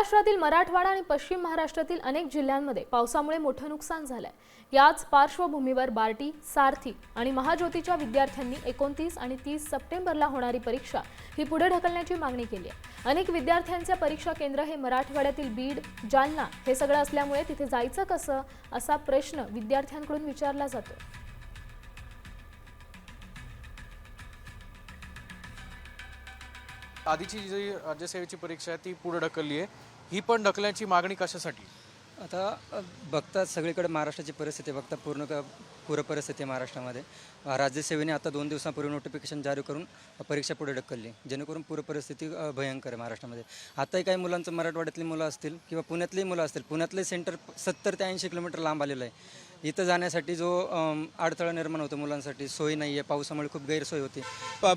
महाराष्ट्रातील मराठवाडा आणि पश्चिम महाराष्ट्रातील अनेक जिल्ह्यांमध्ये पावसामुळे मोठं नुकसान झालंय। याच पार्श्वभूमीवर बार्टी, सारथी आणि महाज्योतीच्या विद्यार्थ्यांनी 29 आणि 30 सप्टेंबरला होणारी परीक्षा ही पुढे ढकलण्याची मागणी केली आहे। अनेक विद्यार्थ्यांचे परीक्षा केंद्र हे मराठवाड्यातील बीड, जालना हे सगळं असल्यामुळे तिथे जायचं कसं असा प्रश्न विद्यार्थ्यांकडून विचारला जातो। आधीची जी राज्यसेवेची परीक्षा आहे ती पुढे ढकलली आहे, ही पण ढकलण्याची मागणी कशासाठी? आता बघता सगळीकडे महाराष्ट्राची परिस्थिती बघता पूर परिस्थिती महाराष्ट्रामध्ये राज्यसेवेने आता 2 दिवसांपूर्वी नोटिफिकेशन जारी करून परीक्षा पुढे ढकलली, जेणेकरून पूर परिस्थिती भयंकर आहे महाराष्ट्रामध्ये। आताही काही मुलांचं मराठवाड्यातली मुलं असतील किंवा पुण्यातली मुलं असतील, पुण्यातले सेंटर 70 ते 80 किलोमीटर लांब आलेलं आहे। इथं जाण्यासाठी जो अडथळा निर्माण होतो मुलांसाठी, सोय नाही आहे, पावसामुळे खूप गैरसोय होती।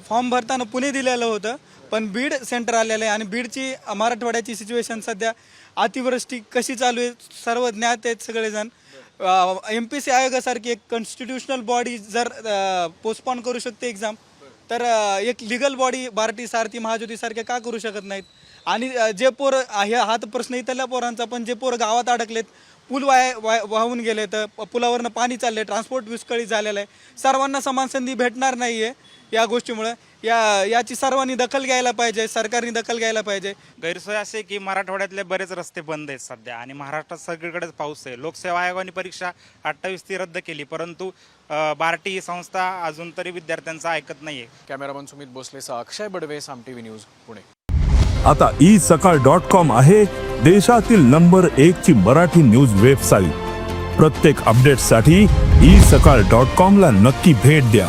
फॉर्म भरताना पुणे दिलेलं होतं, पण बीड सेंटर आलेलं आहे आणि बीडची मराठवाड्याची सिच्युएशन सध्या अतिवृष्टी कशी चालू आहे सर्व ज्ञात आहेत सगळेजण। MPSC आयोगासारखी एक कॉन्स्टिट्यूशनल बॉडी जर पोस्टपोन करू शकते एक्झाम, तर एक लिगल बॉडी बार्टी, सारथी, महाज्योतीसारखे का करू शकत नाहीत? आणि जे पोर हा तर प्रश्न इथल्या पोरांचा, पण जे पोर गावात अडकलेत, पूल वाहून गेले, तर पुलावरनं पाणी चालले, ट्रान्सपोर्ट विस्कळीत झालेलं आहे, सर्वांना समान संधी भेटणार नाही आहे या गोष्टीमुळे। याची सर्वांनी दखल घ्यायला पाहिजे, सरकारने दखल घ्यायला पाहिजे। गैरसोय असे की मराठवाड्यातले बरेच रस्ते बंद आहेत सध्या आणि महाराष्ट्रात सगळीकडेच पाऊस आहे। लोकसेवा आयोगाने परीक्षा 28 ती रद्द केली, परंतु बार्टी ही संस्था अजून तरी विद्यार्थ्यांचं ऐकत नाहीये। कॅमेरामन सुमित भोसलेसह अक्षय बडवे, साम टीव्ही न्यूज, पुणे। आता isakal.com आहे देशातील नंबर 1 ची मराठी न्यूज वेबसाईट। प्रत्येक अपडेटसाठी isakal.com ला नक्की भेट द्या।